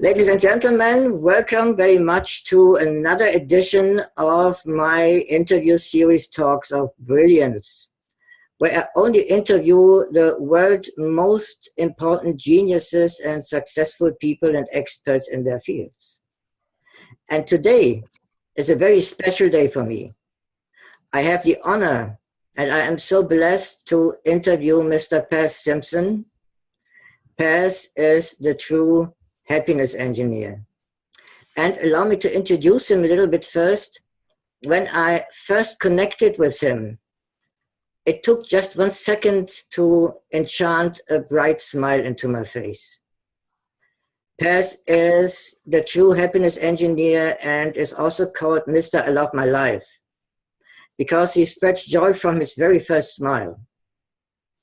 Ladies and gentlemen, welcome very much to another edition of my interview series Talks of Brilliance, where I only interview the world's most important geniuses and successful people and experts in their fields. And today is a very special day for me. I have the honor, and I am so blessed to interview Mr. Simpson. Paz is the true happiness engineer. And allow me to introduce him a little bit first. When I first connected with him, it took just 1 second to enchant a bright smile into my face. Paz is the true happiness engineer and is also called Mr. I Love My Life, because he spreads joy from his very first smile.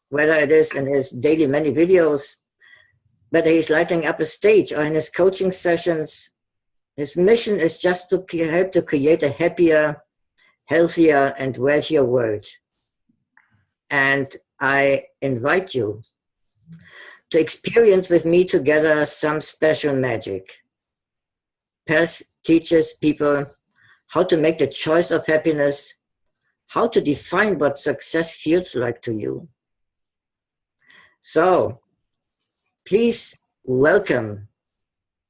Whether it is in his daily many videos, whether he's lighting up a stage or in his coaching sessions, his mission is just to help to create a happier, healthier, and wealthier world. And I invite you to experience with me together some special magic. Paz teaches people how to make the choice of happiness, how to define what success feels like to you. So, please welcome,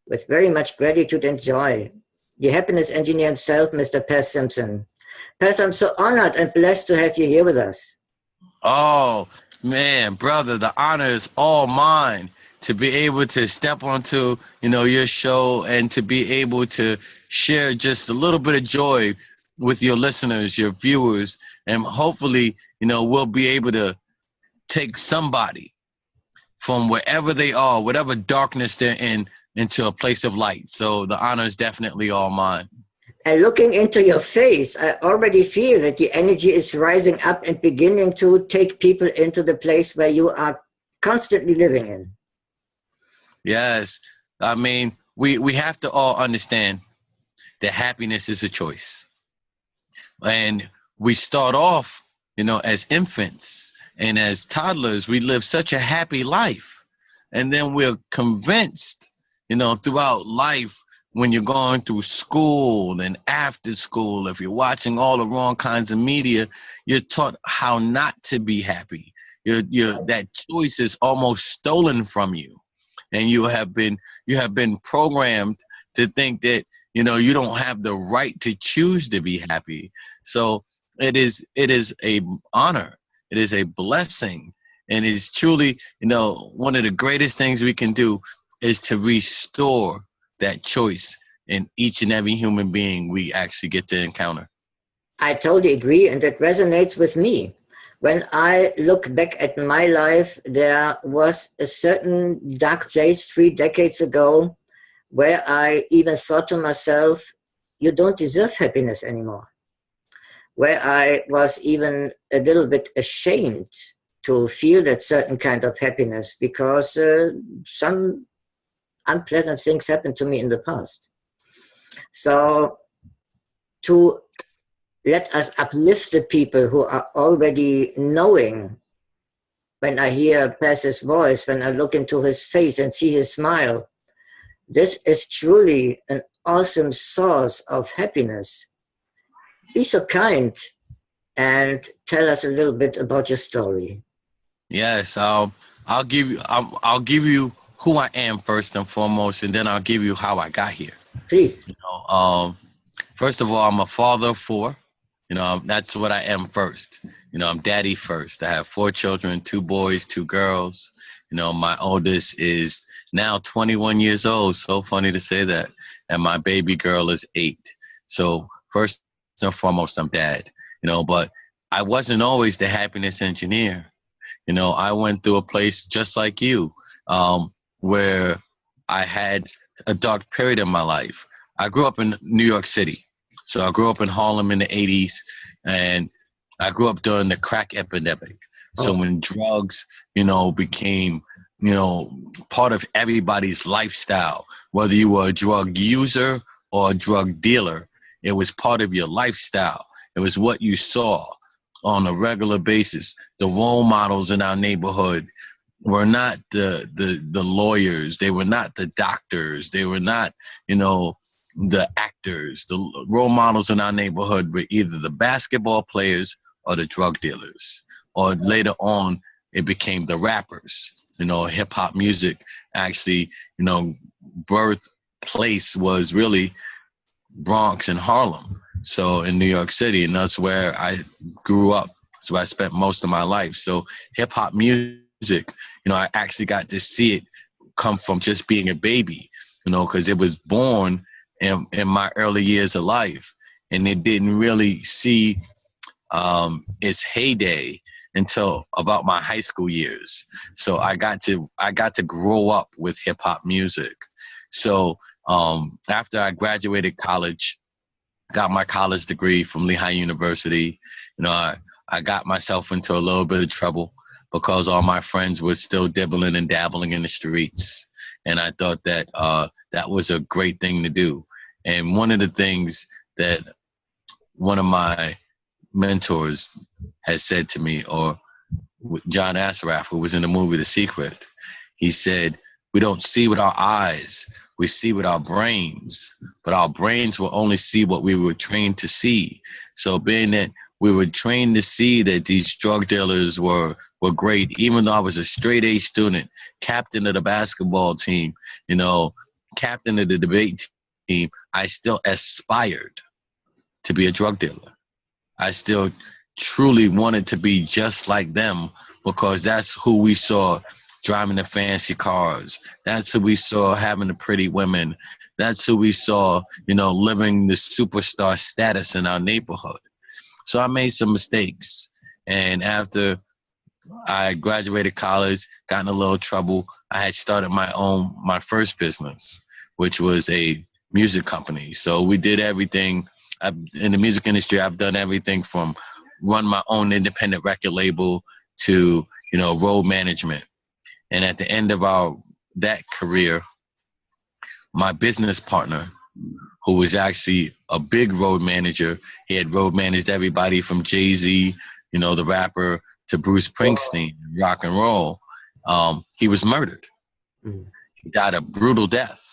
with very much gratitude and joy, the happiness engineer himself, Mr. Paz Simpson. Paz, I'm so honored and blessed to have you here with us. Oh, man, brother, the honor is all mine to be able to step onto, your show and to be able to share just a little bit of joy with your listeners, your viewers, and hopefully, we'll be able to take somebody from wherever they are, whatever darkness they're in, into a place of light. So the honor is definitely all mine. And looking into your face, I already feel that the energy is rising up and beginning to take people into the place where you are constantly living in. Yes. I mean, we have to all understand that happiness is a choice. And we start off, as infants and as toddlers, we live such a happy life. And then we're convinced, throughout life, when you're going through school and after school, if you're watching all the wrong kinds of media, you're taught how not to be happy. That choice is almost stolen from you. And you have been programmed to think that, you don't have the right to choose to be happy. So it is a honor. It is a blessing. And it's truly, one of the greatest things we can do is to restore that choice in each and every human being we actually get to encounter. I totally agree, and that resonates with me. When I look back at my life, there was a certain dark place 3 decades ago where I even thought to myself, you don't deserve happiness anymore. Where I was even a little bit ashamed to feel that certain kind of happiness because some unpleasant things happened to me in the past. So to let us uplift the people who are already knowing, when I hear Paz's voice, when I look into his face and see his smile, this is truly an awesome source of happiness. Be so kind and tell us a little bit about your story. Yes, I'll give you who I am first and foremost, and then I'll give you how I got here. Please. First of all, I'm a father of 4. That's what I am first. I'm daddy first. I have 4 children, 2 boys, 2 girls. My oldest is now 21 years old. So funny to say that. And my baby girl is 8. So first and foremost, I'm dad. But I wasn't always the happiness engineer. I went through a place just like you, where I had a dark period in my life. I grew up in New York City. So I grew up in Harlem in the 80s, and I grew up during the crack epidemic. So when drugs, became, part of everybody's lifestyle, whether you were a drug user or a drug dealer, it was part of your lifestyle. It was what you saw on a regular basis. The role models in our neighborhood, were not the lawyers. They were not the doctors. They were not, the actors. The role models in our neighborhood were either the basketball players or the drug dealers. Or later on, it became the rappers. Hip hop music actually, birthplace was really Bronx and Harlem. So in New York City, and that's where I grew up. So I spent most of my life. So hip hop music, I actually got to see it come from just being a baby, because it was born in my early years of life, and it didn't really see its heyday until about my high school years. So I got to grow up with hip hop music. So after I graduated college, got my college degree from Lehigh University, I got myself into a little bit of trouble because all my friends were still dibbling and dabbling in the streets. And I thought that that was a great thing to do. And one of the things that one of my mentors has said to me, or John StClair, who was in the movie The Secret, he said, we don't see with our eyes, we see with our brains, but our brains will only see what we were trained to see. So being that we were trained to see that these drug dealers were great, even though I was a straight A student, captain of the basketball team, captain of the debate team, I still aspired to be a drug dealer. I still truly wanted to be just like them, because that's who we saw driving the fancy cars. That's who we saw having the pretty women. That's who we saw, living the superstar status in our neighborhood. So I made some mistakes. And after I graduated college, got in a little trouble, I had started my first business, which was a music company. So we did everything. In the music industry, I've done everything from run my own independent record label to, road management. And at the end of that career, my business partner, who was actually a big road manager, he had road managed everybody from Jay-Z, the rapper, to Bruce Springsteen, rock and roll. He was murdered. Mm-hmm. He died a brutal death.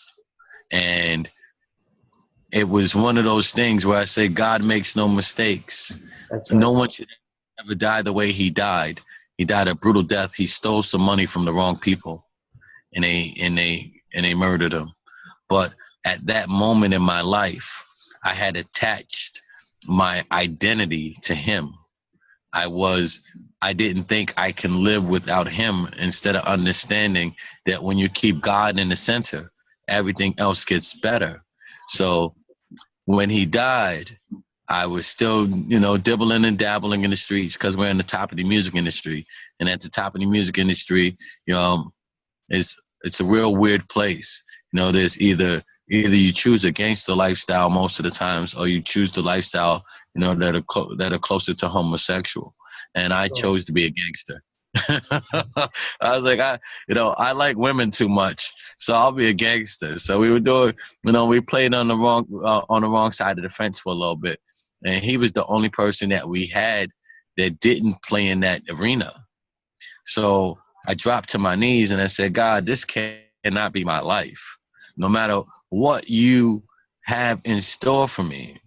And it was one of those things where I say God makes no mistakes. Right. No one should ever die the way he died. He died a brutal death. He stole some money from the wrong people, and they murdered him. But at that moment in my life, I had attached my identity to him. I didn't think I can live without him, instead of understanding that when you keep God in the center, everything else gets better. So when he died, I was still, dibbling and dabbling in the streets, because we're in the top of the music industry. And at the top of the music industry, it's a real weird place. There's either you choose a gangster lifestyle most of the times, or you choose the lifestyle, that are closer to homosexual. And I chose to be a gangster. I was like, I like women too much, so I'll be a gangster. So we were doing, we played on the wrong side of the fence for a little bit. And he was the only person that we had that didn't play in that arena. So I dropped to my knees and I said, God, this cannot be my life. No matter what you have in store for me,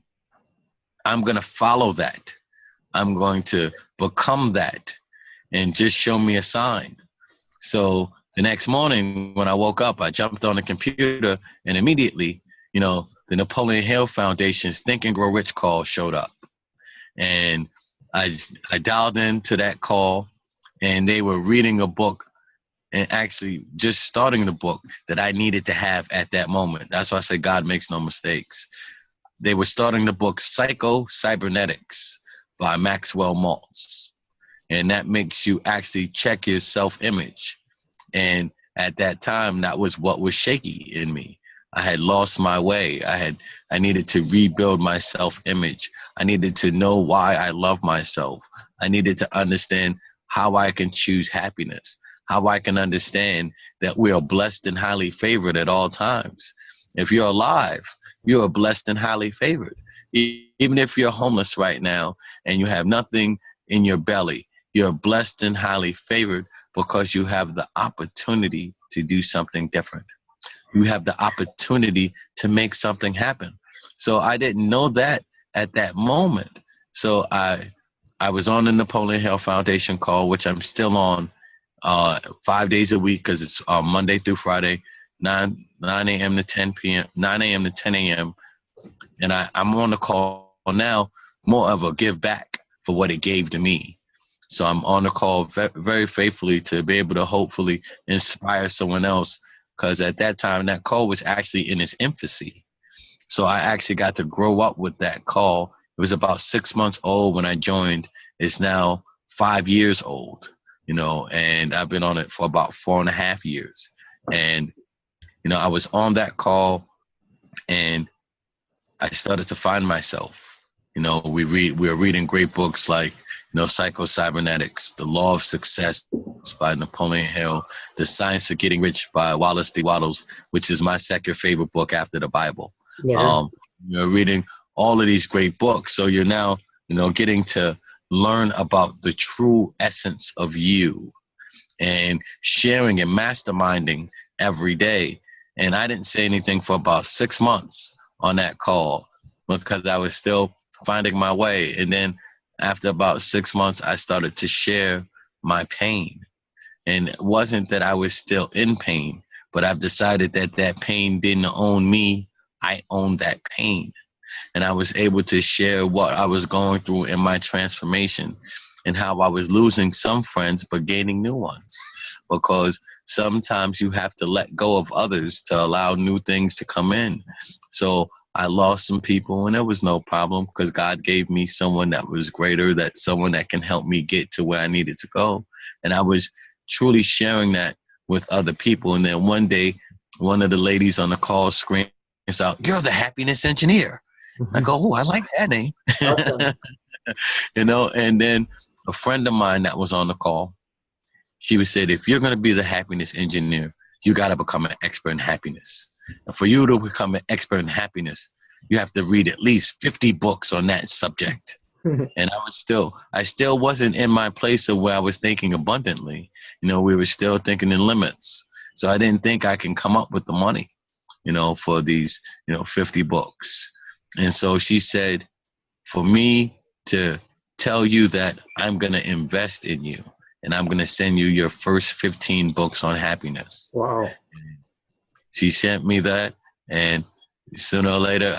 I'm going to follow that. I'm going to become that, and just show me a sign. So the next morning when I woke up, I jumped on the computer, and immediately, the Napoleon Hill Foundation's Think and Grow Rich call showed up. And I dialed into that call, and they were reading a book, and actually just starting the book that I needed to have at that moment. That's why I say God makes no mistakes. They were starting the book Psycho-Cybernetics by Maxwell Maltz. And that makes you actually check your self-image. And at that time, that was what was shaky in me. I had lost my way. I needed to rebuild my self-image. I needed to know why I love myself. I needed to understand how I can choose happiness, how I can understand that we are blessed and highly favored at all times. If you're alive, you are blessed and highly favored. Even if you're homeless right now and you have nothing in your belly, you're blessed and highly favored, because you have the opportunity to do something different. You have the opportunity to make something happen. So I didn't know that at that moment. So I was on the Napoleon Hill Foundation call, which I'm still on 5 days a week, because it's Monday through Friday, 9 a.m. to 10 p.m., 9 a.m. to 10 a.m. And I'm on the call now, more of a give back for what it gave to me. So I'm on the call very faithfully to be able to hopefully inspire someone else, because at that time, that call was actually in its infancy. So I actually got to grow up with that call. It was about 6 months old when I joined. It's now 5 years old, and I've been on it for about 4.5 years. And, I was on that call, and I started to find myself. We're reading great books like, Psycho-Cybernetics, The Law of Success by Napoleon Hill, The Science of Getting Rich by Wallace D. Wattles, which is my second favorite book after the Bible. Yeah. You're reading all of these great books. So you're now, getting to learn about the true essence of you and sharing and masterminding every day. And I didn't say anything for about 6 months on that call because I was still finding my way. And then after about 6 months, I started to share my pain. And it wasn't that I was still in pain, but I've decided that that pain didn't own me. I owned that pain. And I was able to share what I was going through in my transformation and how I was losing some friends but gaining new ones. Because sometimes you have to let go of others to allow new things to come in. So I lost some people, and it was no problem because God gave me someone that was greater, someone that can help me get to where I needed to go. And I was truly sharing that with other people. And then one day, one of the ladies on the call screams out, "You're the happiness engineer." Mm-hmm. I go, "Oh, I like that name." Awesome. And then a friend of mine that was on the call, she said, "If you're going to be the happiness engineer, you got to become an expert in happiness. And for you to become an expert in happiness, you have to read at least 50 books on that subject." And I still wasn't in my place of where I was thinking abundantly. We were still thinking in limits. So I didn't think I can come up with the money, for these, 50 books. And so she said, for me to tell you that I'm going to invest in you and I'm going to send you your first 15 books on happiness. Wow. She sent me that, and sooner or later,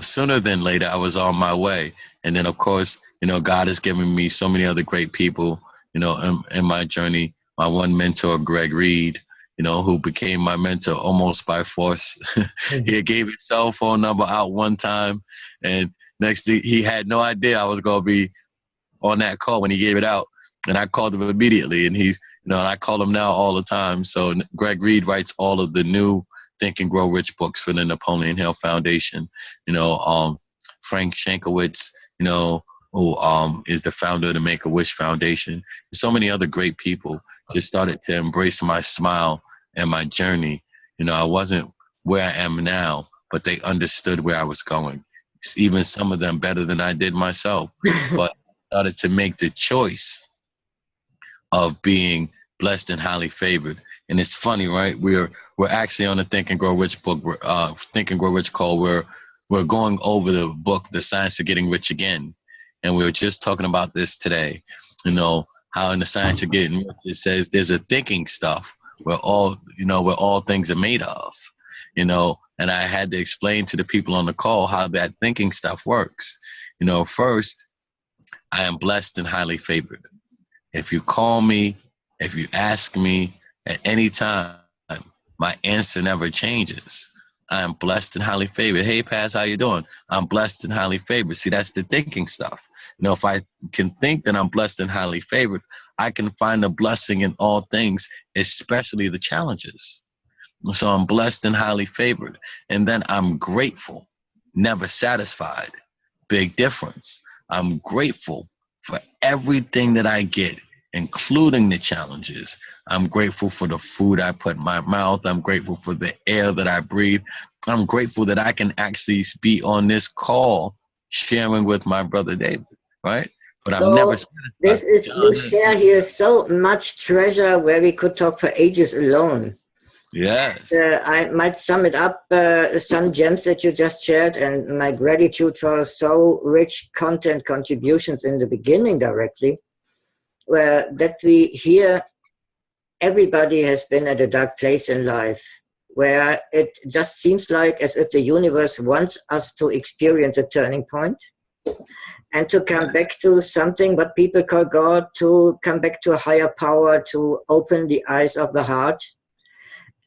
sooner than later, I was on my way. And then, of course, God has given me so many other great people, in my journey. My one mentor, Greg Reed, who became my mentor almost by force. He gave his cell phone number out one time, and next thing, he had no idea I was going to be on that call when he gave it out. And I called him immediately, and he's, I call him now all the time. So Greg Reed writes all of the new Think and Grow Rich books for the Napoleon Hill Foundation. Frank Shankowitz, who is the founder of the Make-A-Wish Foundation. So many other great people just started to embrace my smile and my journey. I wasn't where I am now, but they understood where I was going. Even some of them better than I did myself. But started to make the choice of being blessed and highly favored. And it's funny, right? We're actually on the Think and Grow Rich book, Think and Grow Rich call. We're going over the book, The Science of Getting Rich Again. And we were just talking about this today, how in The Science of Getting Rich, it says there's a thinking stuff where all things are made of, and I had to explain to the people on the call how that thinking stuff works. First, I am blessed and highly favored. If you call me, if you ask me at any time, my answer never changes. I am blessed and highly favored. Hey, Paz, how you doing? I'm blessed and highly favored. See, that's the thinking stuff. If I can think that I'm blessed and highly favored, I can find a blessing in all things, especially the challenges. So I'm blessed and highly favored. And then I'm grateful, never satisfied. Big difference. I'm grateful for everything that I get, including the challenges. I'm grateful for the food I put in my mouth. I'm grateful for the air that I breathe. I'm grateful that I can actually be on this call sharing with my brother David, right? but I'm never So this satisfied. is, you John, share here so much treasure where we could talk for ages alone. yes. I might sum it up, some gems that you just shared, and my gratitude for so rich content contributions in the beginning directly, where that we hear everybody has been at a dark place in life, where it just seems like as if the universe wants us to experience a turning point and to come Yes. back to something what people call God, to come back to a higher power, to open the eyes of the heart.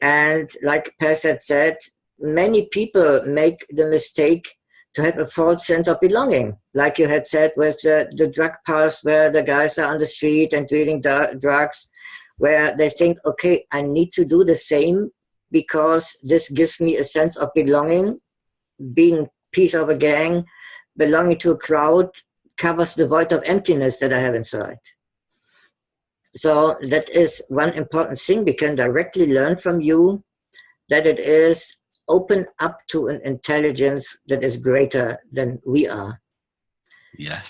And like Paz had said, many people make the mistake to have a false sense of belonging. Like you had said with the drug past, where the guys are on the street and dealing drugs, where they think, okay, I need to do the same because this gives me a sense of belonging. Being piece of a gang, belonging to a crowd covers the void of emptiness that I have inside. So that is one important thing we can directly learn from you, that it is open up to an intelligence that is greater than we are.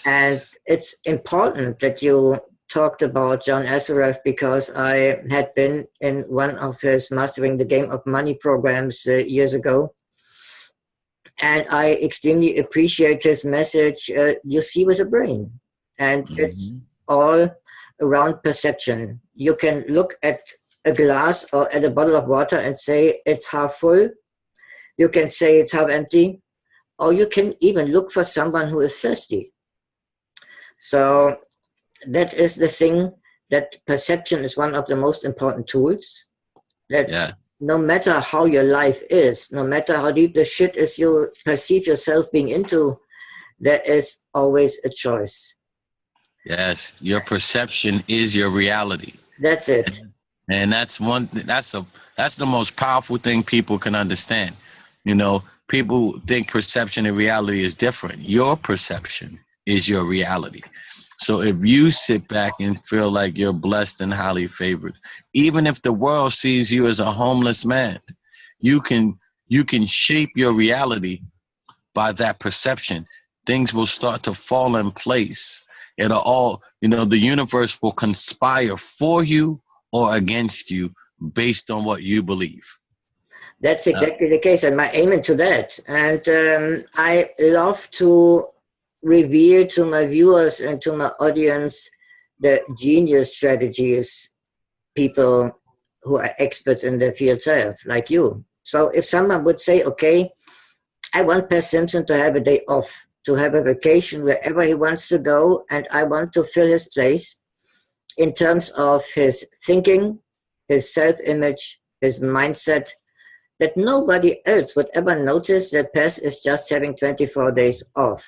And Yes. it's important that you talked about John StClair, because I had been in one of his Mastering the Game of Money programs years ago. And I extremely appreciate his message, you see with the brain. And it's all around perception. You can look at a glass or at a bottle of water and say it's half full. You can say it's half empty. Or you can even look for someone who is thirsty. So that is the thing, that perception is one of the most important tools. That Yeah. no matter how your life is, no matter how deep the shit is you perceive yourself being into, there is always a choice. Yes. Your perception is your reality. That's it. And that's that's the most powerful thing people can understand. You know, people think perception and reality is different. Your perception is your reality. So if you sit back and feel like you're blessed and highly favored, even if the world sees you as a homeless man, you can shape your reality by that perception. Things will start to fall in place. It'll all, the universe will conspire for you or against you based on what you believe. That's exactly the case, and my amen to that. And I love to reveal to my viewers and to my audience the genius strategies people who are experts in their field have, like you. So if someone would say, okay, I want Per Simpson to have a day off, to have a vacation wherever he wants to go, and I want to fill his place in terms of his thinking, his self-image, his mindset, that nobody else would ever notice that Pez is just having 24 days off.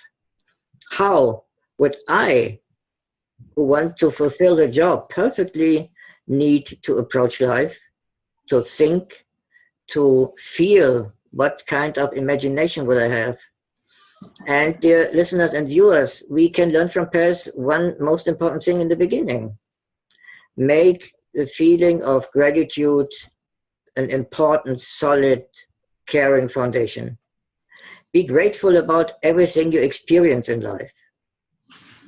How would I, who want to fulfill the job perfectly, need to approach life, to think, to feel? What kind of imagination will I have? And dear listeners and viewers, we can learn from Pez one most important thing in the beginning. Make the feeling of gratitude an important, solid, caring foundation. Be grateful about everything you experience in life.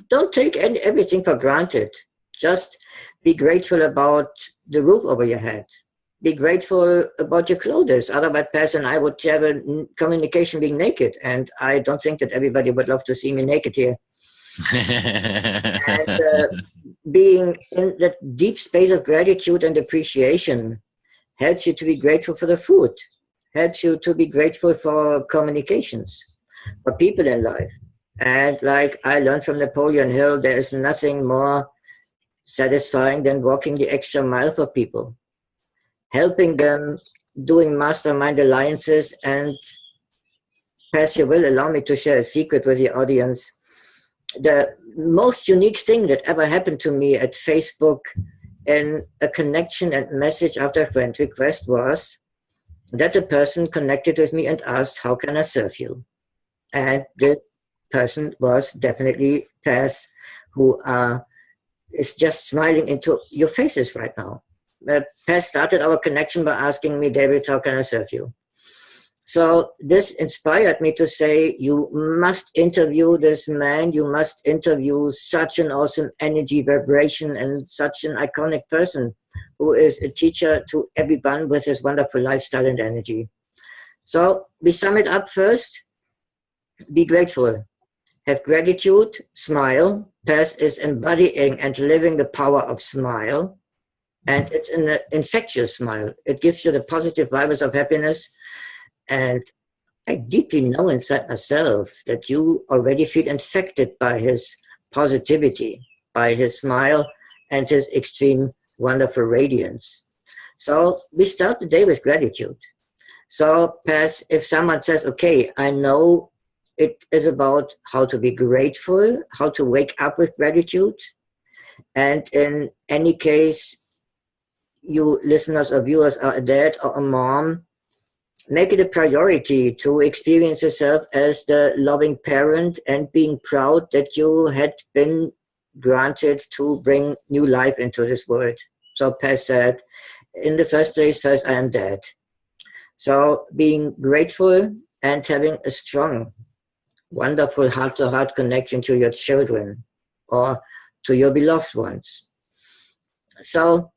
Don't take everything for granted. Just be grateful about the roof over your head. Be grateful about your clothes. Otherwise, Pez and I would have a communication being naked. And I don't think that everybody would love to see me naked here. And being in that deep space of gratitude and appreciation helps you to be grateful for the food, helps you to be grateful for communications, for people in life. And like I learned from Napoleon Hill, there is nothing more satisfying than walking the extra mile for people, helping them, doing mastermind alliances. And Pez, you will allow me to share a secret with the audience. The most unique thing that ever happened to me at Facebook in a connection and message after a friend request was that a person connected with me and asked, how can I serve you? And this person was definitely Pez, who is just smiling into your faces right now. Pez started our connection by asking me, David, how can I serve you? So this inspired me to say, you must interview this man, you must interview such an awesome energy vibration and such an iconic person who is a teacher to everyone with his wonderful lifestyle and energy. So we sum it up first. Be grateful. Have gratitude, smile. Paz is embodying and living the power of smile. And it's an infectious smile. It gives you the positive vibes of happiness. And I deeply know inside myself that you already feel infected by his positivity, by his smile and his extreme wonderful radiance. So we start the day with gratitude. So Paz, if someone says, okay, I know it is about how to be grateful, how to wake up with gratitude. And in any case, you listeners or viewers are a dad or a mom, make it a priority to experience yourself as the loving parent and being proud that you had been granted to bring new life into this world. So Paz said, in the first place, first I am dad. So being grateful and having a strong, wonderful heart-to-heart connection to your children or to your beloved ones. So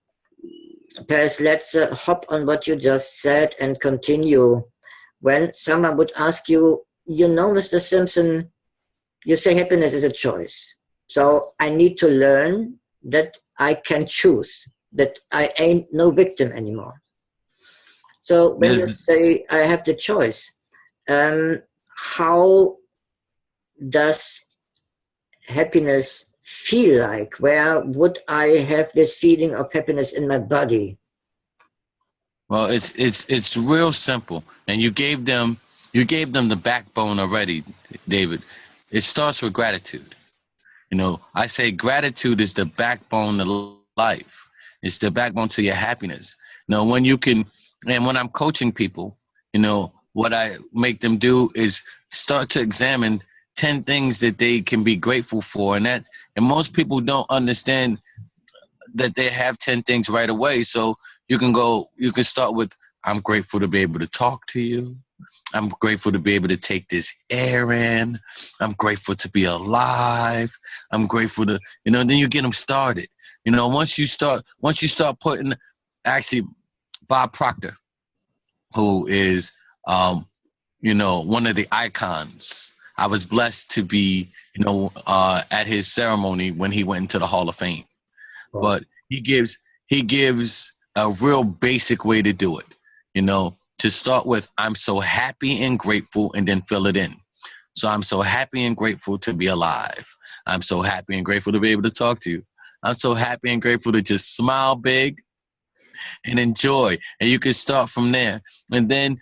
Paz, let's hop on what you just said and continue. When someone would ask you, you know, Mr. Simpson, you say happiness is a choice. So I need to learn that I can choose, that I ain't no victim anymore. So when you say I have the choice, how does happiness feel like? Where would I have this feeling of happiness in my body? Well, it's real simple, and you gave them the backbone already, David. It starts with gratitude. You know, I say gratitude is the backbone of life. It's the backbone to your happiness. You know, when you can, and when I'm coaching people, you know, what I make them do is start to examine 10 things that they can be grateful for, and most people don't understand that they have 10 things right away. So you can start with, I'm grateful to be able to talk to you. I'm grateful to be able to take this air in. I'm grateful to be alive. I'm grateful to, and then you get them started. You know, once you start putting, actually, Bob Proctor, who is, one of the icons. I was blessed to be, at his ceremony when he went into the Hall of Fame. Oh. But he gives a real basic way to do it, to start with, I'm so happy and grateful, and then fill it in. So I'm so happy and grateful to be alive. I'm so happy and grateful to be able to talk to you. I'm so happy and grateful to just smile big and enjoy. And you can start from there. And then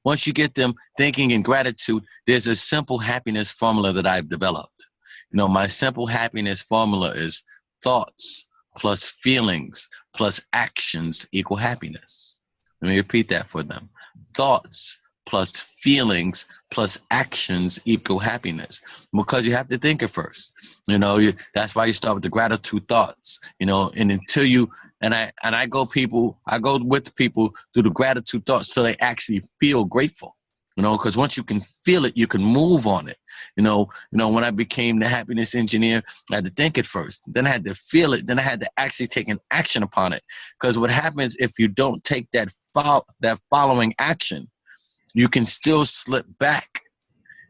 once you get them thinking in gratitude, there's a simple happiness formula that I've developed. My simple happiness formula is thoughts plus feelings plus actions equal happiness. Let me repeat that for them. Thoughts plus feelings plus actions equal happiness, because you have to think it first. That's why you start with the gratitude thoughts. And until you I go with people through the gratitude thoughts so they actually feel grateful. Because once you can feel it, you can move on it. When I became the happiness engineer, I had to think it first. Then I had to feel it. Then I had to actually take an action upon it. Because what happens if you don't take that following action, you can still slip back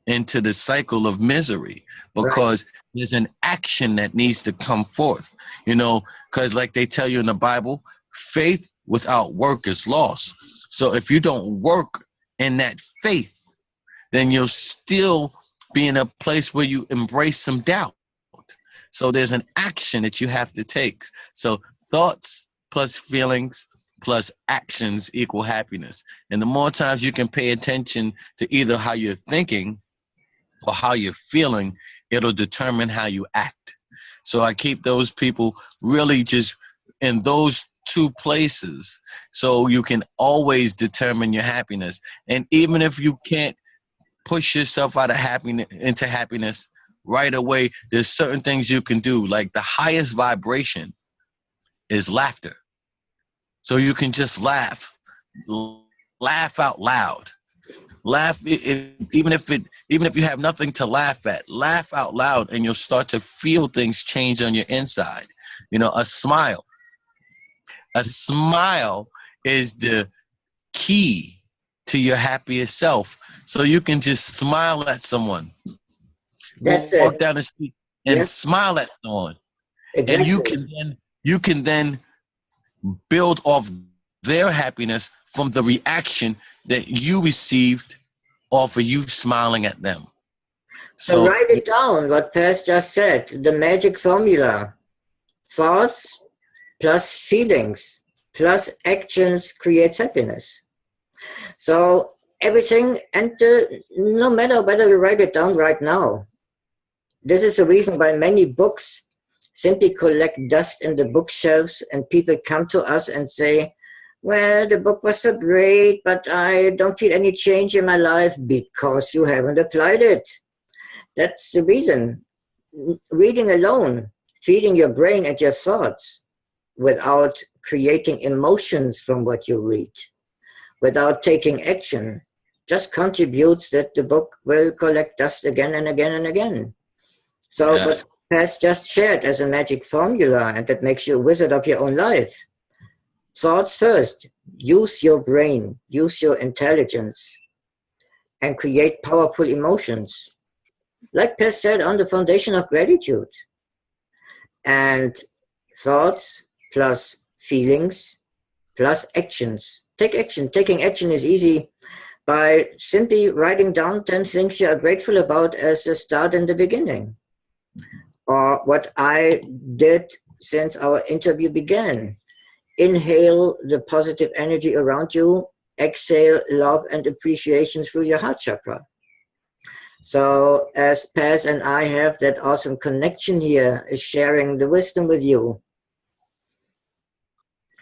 into the cycle of misery, because there's an action that needs to come forth. Because like they tell you in the Bible, faith without work is lost. So if you don't work in that faith, then you'll still be in a place where you embrace some doubt. So there's an action that you have to take. So thoughts plus feelings plus actions equal happiness. And the more times you can pay attention to either how you're thinking or how you're feeling, it'll determine how you act. So I keep those people really just in those two places, so you can always determine your happiness. And even if you can't push yourself out of happiness into happiness right away, there's certain things you can do. Like the highest vibration is laughter. So you can just laugh out loud. Laugh, even if you have nothing to laugh at, laugh out loud, and you'll start to feel things change on your inside. A smile. A smile is the key to your happiest self. So you can just smile at someone. That's Walk it. down the street and Yes, smile at someone. And exactly. you can then build off their happiness from the reaction that you received off of you smiling at them. So So write it down, what Paz just said, the magic formula. Thoughts plus feelings plus actions creates happiness. So everything, and no matter whether you write it down right now, this is the reason why many books simply collect dust in the bookshelves and people come to us and say, well, the book was so great, but I don't feel any change in my life because you haven't applied it. That's the reason. Reading alone, feeding your brain and your thoughts without creating emotions from what you read, without taking action, just contributes that the book will collect dust again and again and again. So what yes, Paz just shared as a magic formula, and that makes you a wizard of your own life. Thoughts first. Use your brain, use your intelligence, and create powerful emotions. Like Paz said, on the foundation of gratitude. And thoughts plus feelings plus actions. Take action. Taking action is easy by simply writing down 10 things you are grateful about as a start in the beginning. Or what I did since our interview began. Inhale the positive energy around you. Exhale love and appreciation through your heart chakra. So as Paz and I have that awesome connection here, sharing the wisdom with you,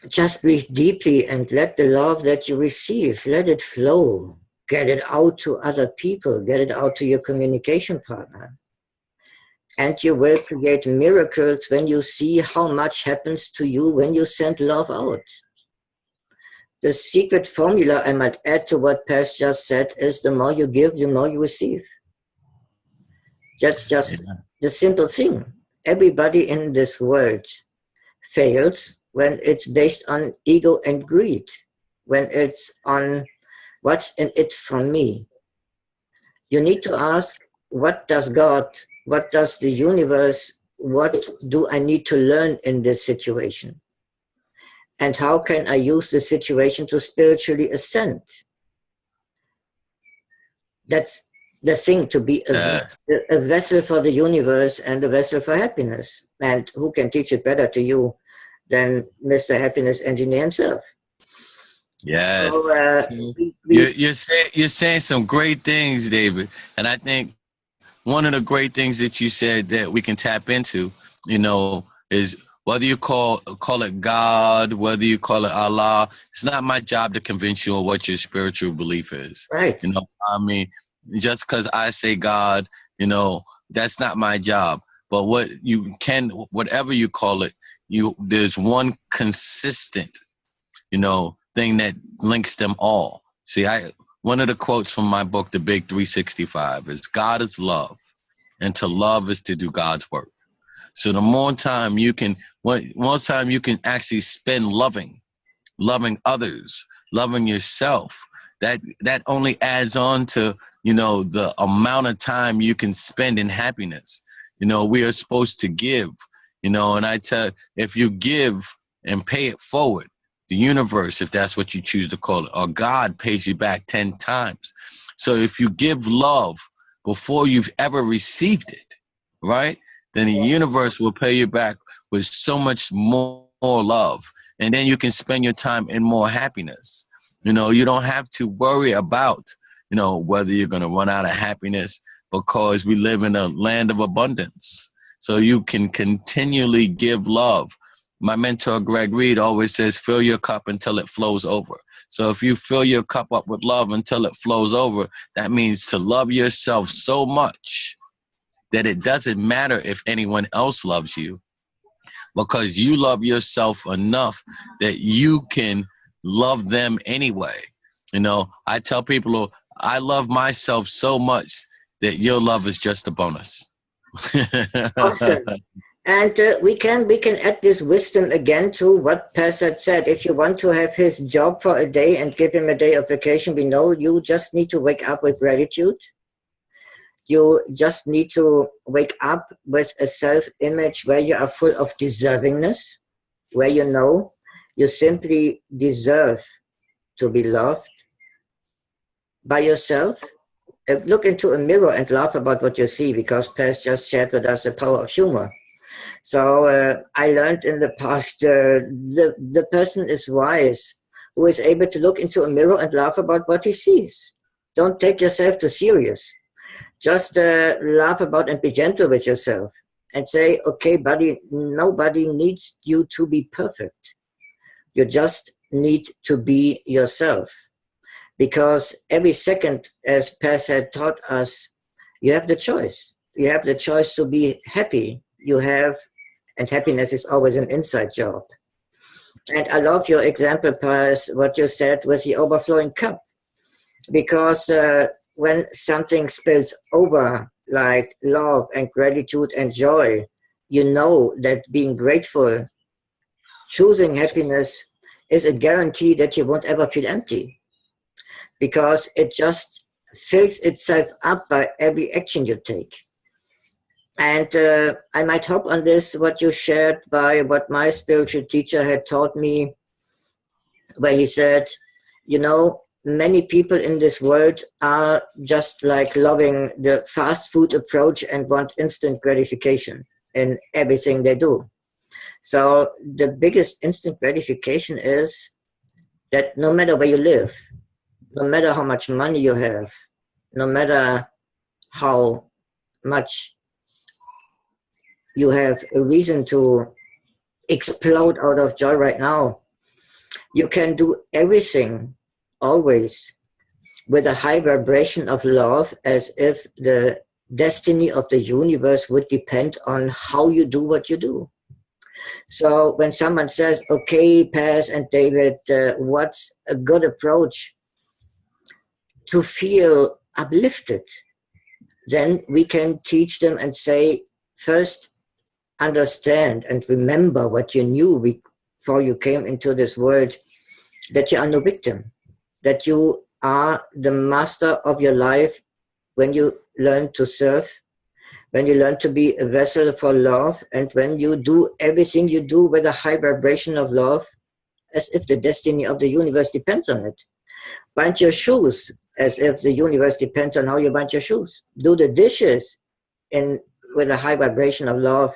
just breathe deeply and let the love that you receive, let it flow. Get it out to other people, get it out to your communication partner. And you will create miracles when you see how much happens to you when you send love out. The secret formula I might add to what Paz just said is the more you give, the more you receive. That's just the simple thing. Everybody in this world fails when it's based on ego and greed, when it's on what's in it for me. You need to ask, what does God, what does the universe, what do I need to learn in this situation? And how can I use the situation to spiritually ascend? That's the thing, to be yes, a vessel for the universe and a vessel for happiness. And who can teach it better to you than Mr. Happiness Engineer himself? yes. So, So you're saying some great things, David, and I think one of the great things that you said that we can tap into, is whether you call it God, whether you call it Allah. It's not my job to convince you on what your spiritual belief is. right. I mean, just because I say God, that's not my job. But whatever you call it, there's one consistent, thing that links them all. See, one of the quotes from my book, The Big 365, is God is love, and to love is to do God's work. So the more time you can actually spend loving others, loving yourself, that only adds on to, the amount of time you can spend in happiness. We are supposed to give, and I tell, if you give and pay it forward, the universe, if that's what you choose to call it, or God pays you back 10 times. So if you give love before you've ever received it, right, then the Yes. universe will pay you back with so much more love. And then you can spend your time in more happiness. You don't have to worry about, whether you're going to run out of happiness, because we live in a land of abundance. So you can continually give love. My mentor, Greg Reed, always says, fill your cup until it flows over. So if you fill your cup up with love until it flows over, that means to love yourself so much that it doesn't matter if anyone else loves you, because you love yourself enough that you can love them anyway. I tell people, I love myself so much that your love is just a bonus. Awesome. And we can add this wisdom again to what Paz had said. If you want to have his job for a day and give him a day of vacation, we know you just need to wake up with gratitude. You just need to wake up with a self-image where you are full of deservingness, where you know you simply deserve to be loved by yourself. Look into a mirror and laugh about what you see, because Paz just shared with us the power of humor. So I learned in the past, the person is wise who is able to look into a mirror and laugh about what he sees. Don't take yourself too serious. Just laugh about and be gentle with yourself and say, okay, buddy, nobody needs you to be perfect. You just need to be yourself. Because every second, as Paz had taught us, you have the choice. You have the choice to be happy. You have, and happiness is always an inside job. And I love your example, Paz, what you said with the overflowing cup. Because when something spills over, like love and gratitude and joy, you know that being grateful, choosing happiness, is a guarantee that you won't ever feel empty. Because it just fills itself up by every action you take. And I might hop on this, what you shared by what my spiritual teacher had taught me, where he said, you know, many people in this world are just like loving the fast food approach and want instant gratification in everything they do. So the biggest instant gratification is that no matter where you live, no matter how much money you have, no matter how much you have a reason to explode out of joy right now, you can do everything always with a high vibration of love, as if the destiny of the universe would depend on how you do what you do. So when someone says, okay, Paz and David, what's a good approach to feel uplifted, then we can teach them and say, first, understand and remember what you knew before you came into this world, that you are no victim, that you are the master of your life when you learn to serve, when you learn to be a vessel for love, and when you do everything you do with a high vibration of love, as if the destiny of the universe depends on it. Bind your shoes as if the universe depends on how you bind your shoes. Do the dishes with a high vibration of love,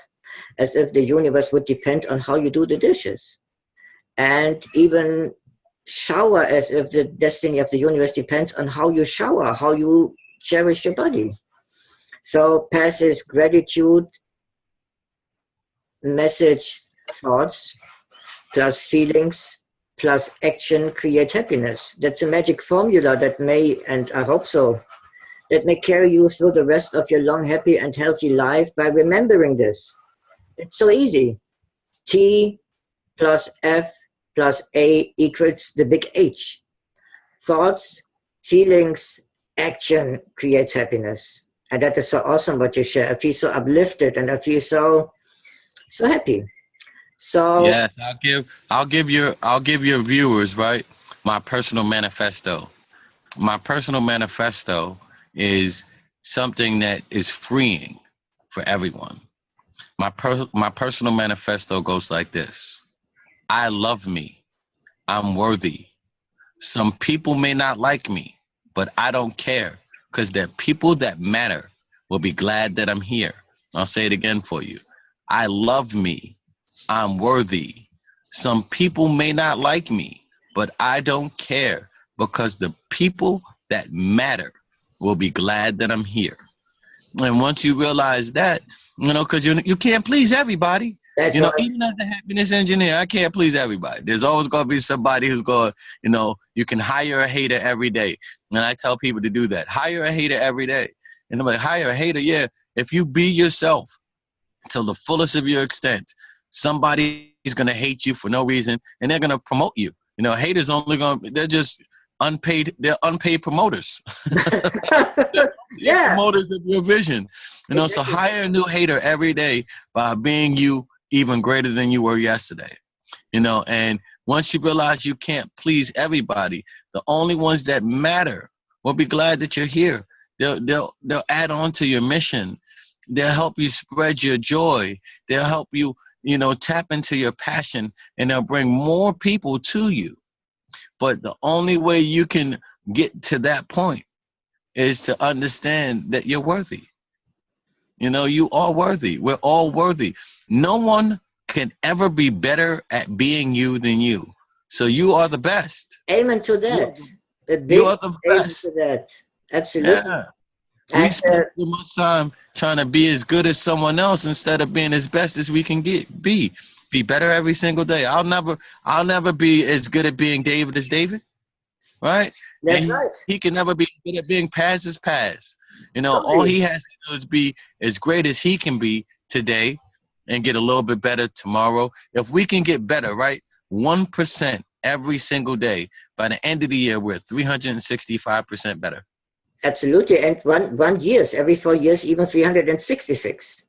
as if the universe would depend on how you do the dishes. And even shower as if the destiny of the universe depends on how you shower, how you cherish your body. So Paz's gratitude, message, thoughts, plus feelings, plus action create happiness. That's a magic formula that may, and I hope so, that may carry you through the rest of your long, happy and healthy life by remembering this. It's so easy. T plus F plus A equals the big H. Thoughts, feelings, action creates happiness. And that is so awesome what you share. I feel so uplifted and I feel so happy. So yes, I'll give your viewers, right, my personal manifesto. My personal manifesto is something that is freeing for everyone. My personal manifesto goes like this: I love me. I'm worthy. Some people may not like me, but I don't care, because the people that matter will be glad that I'm here. I'll say it again for you. I love me. I'm worthy. Some people may not like me, but I don't care, because the people that matter will be glad that I'm here. And once you realize that, because you can't please everybody. that's right. Even as a happiness engineer, I can't please everybody. There's always going to be somebody who's going, you can hire a hater every day. And I tell people to do that. Hire a hater every day. And I'm like, hire a hater, yeah. If you be yourself to the fullest of your extent, somebody is going to hate you for no reason, and they're going to promote you. Haters they're just they're unpaid promoters. Yeah. Promoters of your vision. Exactly. So hire a new hater every day by being you even greater than you were yesterday. And once you realize you can't please everybody, the only ones that matter will be glad that you're here. They'll add on to your mission. They'll help you spread your joy. They'll help you, tap into your passion, and they'll bring more people to you. But the only way you can get to that point is to understand that you're worthy. You are worthy. We're all worthy. No one can ever be better at being you than you. So you are the best. Amen to that. You are the best. Amen to that. Absolutely. Yeah. We spend too much time trying to be as good as someone else instead of being as best as we can be. Be better every single day. I'll never be as good at being David as David. Right? That's right. He can never be good at being Paz as Paz. Totally. All he has to do is be as great as he can be today and get a little bit better tomorrow. If we can get better, right? 1% every single day, by the end of the year, we're 365% better. Absolutely. And one years, every 4 years, even 366.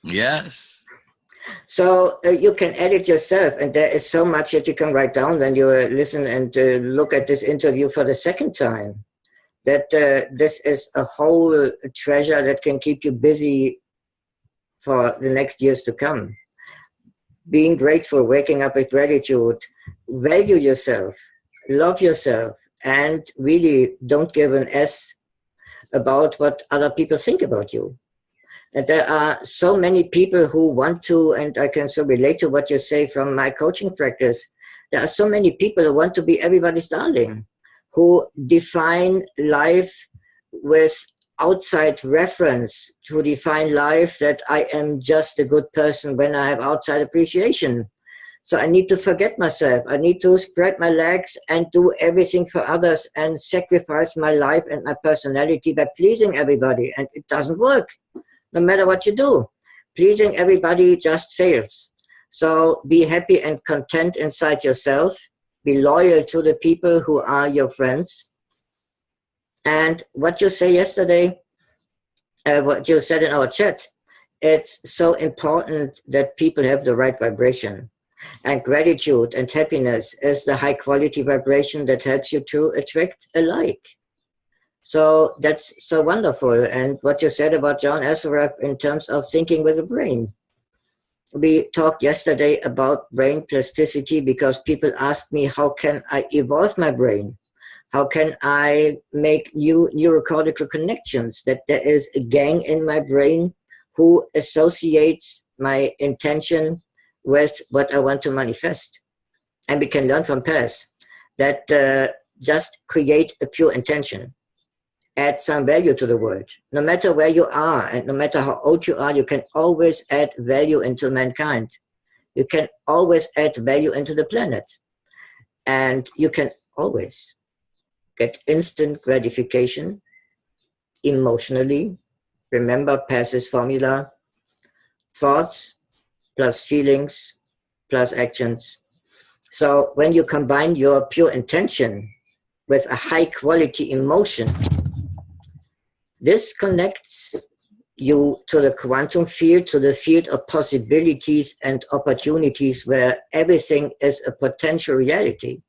Yes. So you can edit yourself, and there is so much that you can write down when you listen and look at this interview for the second time, that this is a whole treasure that can keep you busy for the next years to come. Being grateful, waking up with gratitude, value yourself, love yourself, and really don't give an S about what other people think about you. And there are so many people who want to, and I can so relate to what you say from my coaching practice, there are so many people who want to be everybody's darling, who define life with outside reference, to define life that I am just a good person when I have outside appreciation. So I need to forget myself. I need to spread my legs and do everything for others and sacrifice my life and my personality by pleasing everybody. And it doesn't work, no matter what you do. Pleasing everybody just fails. So be happy and content inside yourself. Be loyal to the people who are your friends. And what you say yesterday, what you said in our chat, it's so important that people have the right vibration. And gratitude and happiness is the high quality vibration that helps you to attract alike. So that's so wonderful. And what you said about John StClair in terms of thinking with the brain. We talked yesterday about brain plasticity because people ask me, how can I evolve my brain? How can I make new neurocortical connections? That there is a gang in my brain who associates my intention with what I want to manifest. And we can learn from past that just create a pure intention. Add some value to the world. No matter where you are and no matter how old you are, you can always add value into mankind. You can always add value into the planet. And you can always get instant gratification emotionally. Remember Pass's formula: thoughts plus feelings plus actions. So when you combine your pure intention with a high quality emotion, this connects you to the quantum field, to the field of possibilities and opportunities where everything is a potential reality.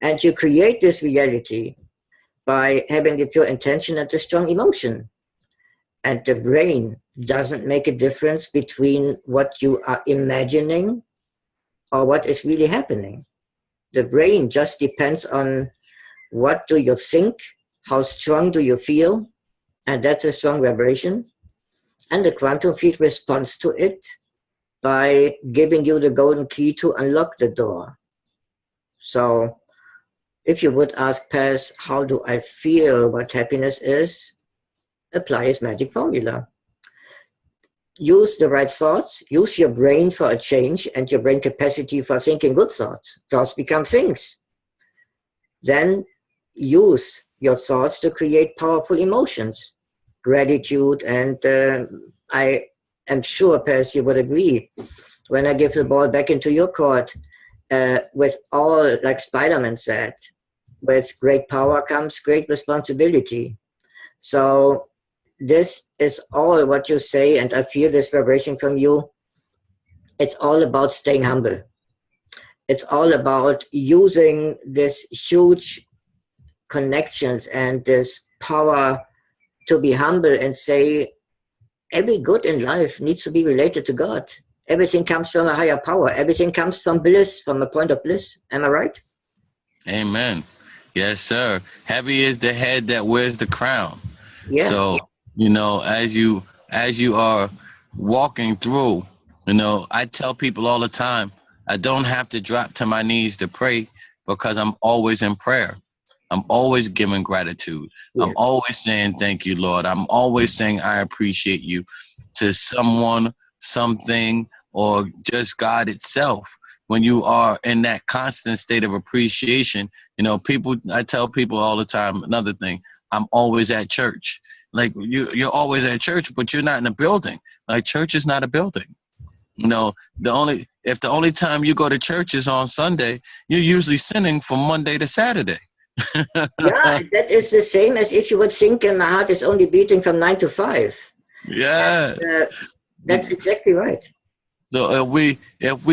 And you create this reality by having the pure intention and the strong emotion. And the brain doesn't make a difference between what you are imagining or what is really happening. The brain just depends on what do you think, how strong do you feel, and that's a strong vibration. And the quantum field responds to it by giving you the golden key to unlock the door. So if you would ask Paz, how do I feel what happiness is? Apply his magic formula. Use the right thoughts, use your brain for a change and your brain capacity for thinking good thoughts. Thoughts become things. Then use your thoughts to create powerful emotions, gratitude, and I am sure, Paz, you would agree, when I give the ball back into your court, with all, like Spider-Man said, with great power comes great responsibility. So this is all what you say, and I feel this vibration from you. It's all about staying humble. It's all about using this huge connections and this power to be humble and say, every good in life needs to be related to God. Everything comes from a higher power. Everything comes from bliss, from a point of bliss. Am I right? Amen. Yes, sir. Heavy is the head that wears the crown. Yeah. So, as you are walking through, I tell people all the time, I don't have to drop to my knees to pray because I'm always in prayer. I'm always giving gratitude. Yeah. I'm always saying thank you, Lord. I'm always saying I appreciate you to someone, something, or just God itself. When you are in that constant state of appreciation, I tell people all the time, another thing, I'm always at church. Like you're always at church, but you're not in a building. Like church is not a building. If the only time you go to church is on Sunday, you're usually sinning from Monday to Saturday. Yeah, that is the same as if you would think my heart is only beating from 9 to 5. Yeah. That's exactly right. So if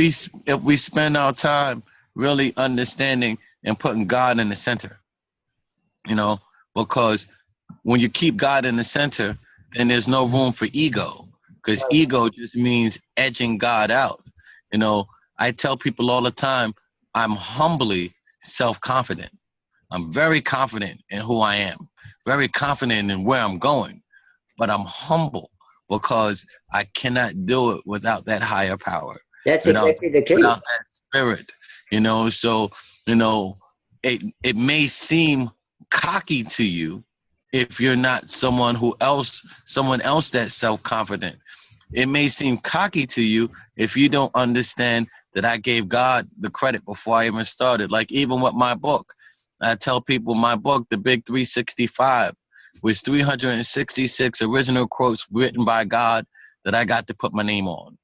we spend our time really understanding and putting God in the center, because when you keep God in the center, then there's no room for ego, because ego just means edging God out. I tell people all the time, I'm humbly self-confident. I'm very confident in who I am, very confident in where I'm going, but I'm humble because I cannot do it without that higher power. That's exactly the case. Without that spirit, so, it may seem cocky to you if you're not someone else that's self-confident. It may seem cocky to you if you don't understand that I gave God the credit before I even started. Like even with my book, I tell people my book, The Big 365, was 366 original quotes written by God that I got to put my name on.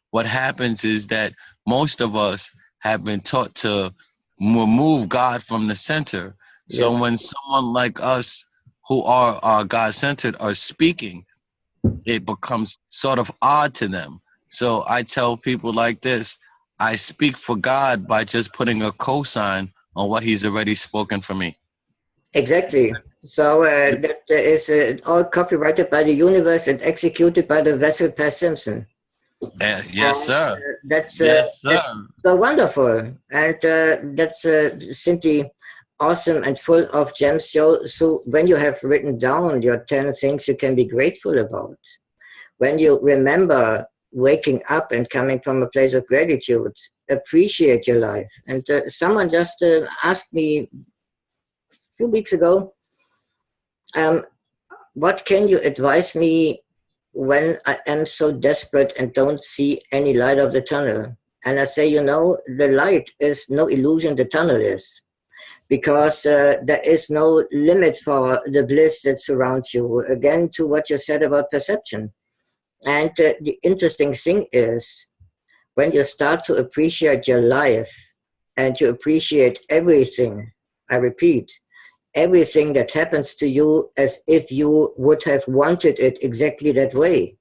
What happens is that most of us have been taught to remove God from the center. Yes. So when someone like us who are God-centered are speaking, it becomes sort of odd to them. So I tell people like this, I speak for God by just putting a cosign on what he's already spoken for me. Exactly. So that is all copyrighted by the universe and executed by the vessel per Simpson. Yes, sir. That's yes, sir. That's so wonderful, and that's simply awesome and full of gems. So when you have written down your 10 things you can be grateful about, when you remember waking up and coming from a place of gratitude, appreciate your life. And someone just asked me a few weeks ago, what can you advise me when I am so desperate and don't see any light of the tunnel? And I say, the light is no illusion, the tunnel is. Because there is no limit for the bliss that surrounds you. Again, to what you said about perception. And the interesting thing is, when you start to appreciate your life and you appreciate everything, I repeat, everything that happens to you as if you would have wanted it exactly that way.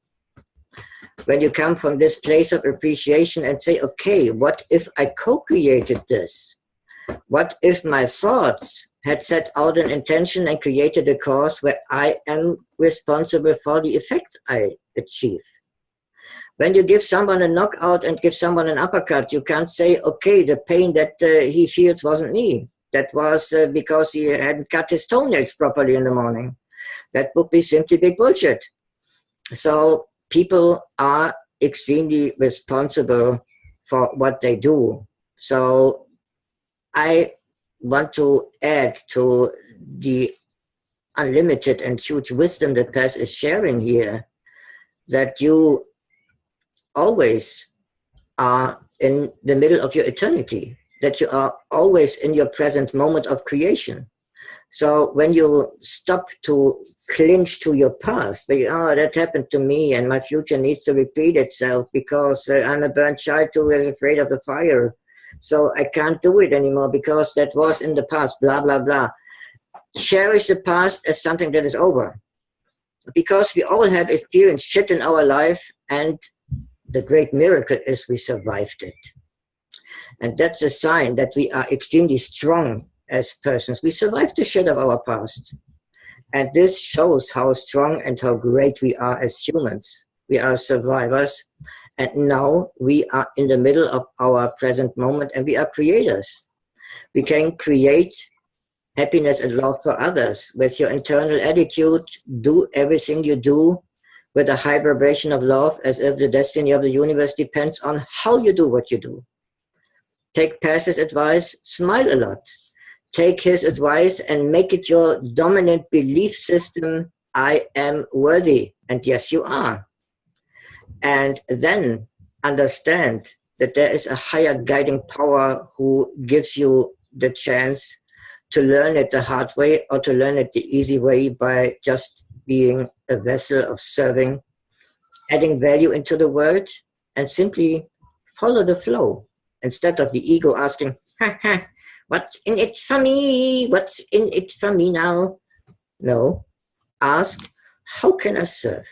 When you come from this place of appreciation and say, okay, what if I co-created this? What if my thoughts had set out an intention and created a cause where I am responsible for the effects I achieve? When you give someone a knockout and give someone an uppercut, you can't say, okay, the pain that he feels wasn't me. That was because he hadn't cut his toenails properly in the morning. That would be simply big bullshit. So people are extremely responsible for what they do. So I want to add to the unlimited and huge wisdom that Paz is sharing here, that you always are in the middle of your eternity, that you are always in your present moment of creation. So when you stop to clinch to your past, that happened to me and my future needs to repeat itself because I'm a burnt child who is afraid of the fire. So I can't do it anymore because that was in the past, blah, blah, blah. Cherish the past as something that is over. Because we all have experienced shit in our life, and the great miracle is we survived it. And that's a sign that we are extremely strong as persons. We survived the shit of our past. And this shows how strong and how great we are as humans. We are survivors. And now we are in the middle of our present moment, and we are creators. We can create happiness and love for others with your internal attitude. Do everything you do with a high vibration of love, as if the destiny of the universe depends on how you do what you do. Take Pass's advice, smile a lot. Take his advice and make it your dominant belief system. I am worthy. And yes, you are. And then understand that there is a higher guiding power who gives you the chance to learn it the hard way or to learn it the easy way by just being a vessel of serving, adding value into the world, and simply follow the flow instead of the ego asking, ha, ha, what's in it for me? What's in it for me now? No, ask, how can I serve?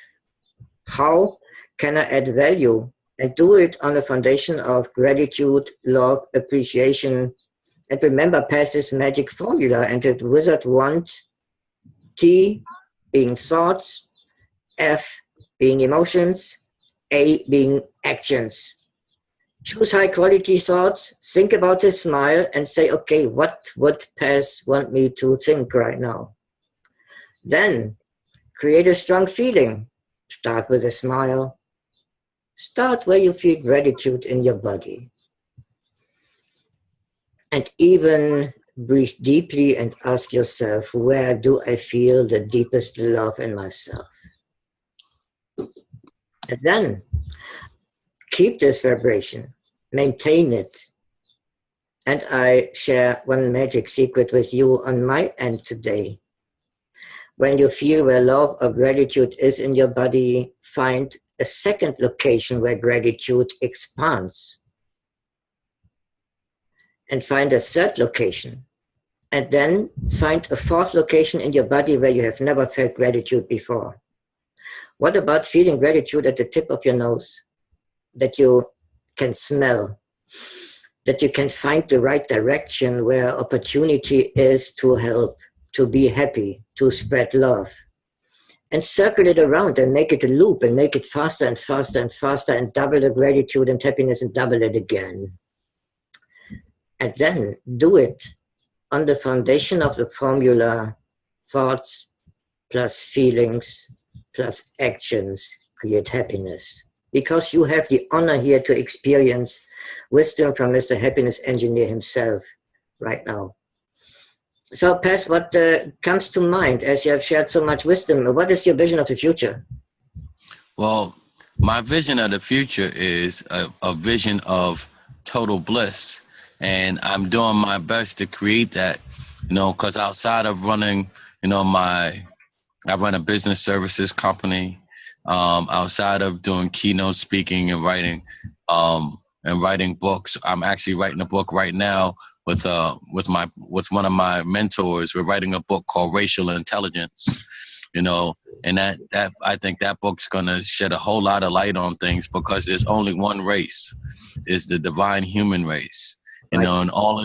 How can I add value? And do it on the foundation of gratitude, love, appreciation. And remember Pass's magic formula and the wizard wand, T being thoughts, F being emotions, A being actions. Choose high quality thoughts, think about a smile and say, okay, what would Pass want me to think right now? Then create a strong feeling. Start with a smile. Start where you feel gratitude in your body. And even breathe deeply and ask yourself, where do I feel the deepest love in myself? And then keep this vibration, maintain it. And I share one magic secret with you on my end today. When you feel where love or gratitude is in your body, find a second location where gratitude expands. And find a third location. And then find a fourth location in your body where you have never felt gratitude before. What about feeling gratitude at the tip of your nose? That you can smell, that you can find the right direction where opportunity is to help, to be happy, to spread love. And circle it around and make it a loop and make it faster and faster and faster and double the gratitude and happiness and double it again. And then do it on the foundation of the formula, thoughts plus feelings plus actions create happiness. Because you have the honor here to experience wisdom from Mr. Happiness Engineer himself right now. So, Pass, what comes to mind as you have shared so much wisdom? What is your vision of the future? Well, my vision of the future is a vision of total bliss. And I'm doing my best to create that, because outside of running, I run a business services company. Outside of doing keynote speaking and writing books, I'm actually writing a book right now with one of my mentors. We're writing a book called Racial Intelligence, and that I think that book's gonna shed a whole lot of light on things, because there's only one race, is the divine human race, and all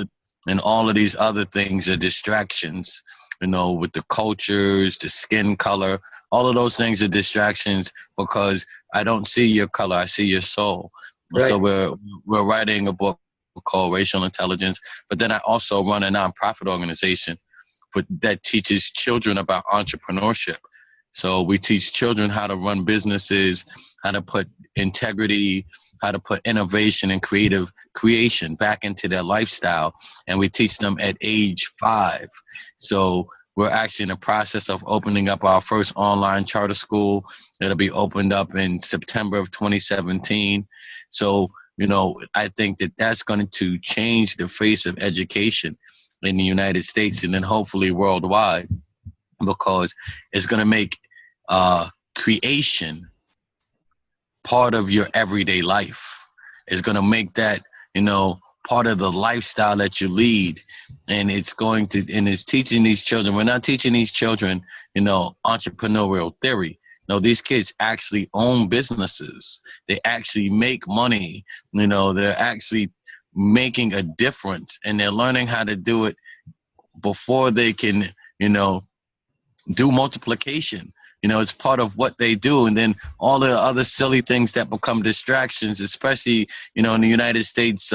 of these other things are distractions, with the cultures, the skin color. All of those things are distractions, because I don't see your color, I see your soul. Right. So we're writing a book called Racial Intelligence, but then I also run a nonprofit organization that teaches children about entrepreneurship. So we teach children how to run businesses, how to put integrity, how to put innovation and creation back into their lifestyle. And we teach them at age 5. So we're actually in the process of opening up our first online charter school. It'll be opened up in September of 2017. So, I think that that's going to change the face of education in the United States and then hopefully worldwide, because it's going to make creation part of your everyday life. It's going to make that, part of the lifestyle that you lead. And it's teaching these children. We're not teaching these children, entrepreneurial theory. No, these kids actually own businesses. They actually make money. They're actually making a difference, and they're learning how to do it before they can, do multiplication. It's part of what they do. And then all the other silly things that become distractions, especially, in the United States,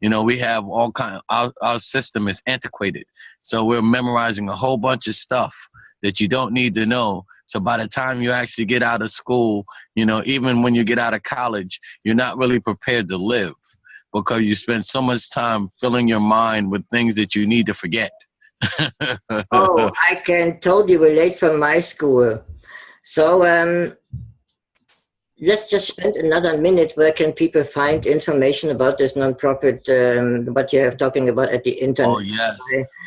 we have all kind of, our system is antiquated. So we're memorizing a whole bunch of stuff that you don't need to know. So by the time you actually get out of school, even when you get out of college, you're not really prepared to live, because you spend so much time filling your mind with things that you need to forget. Oh, I can totally relate from my school. So let's just spend another minute. Where can people find information about this nonprofit, what you have talking about at the internet? Oh, yes.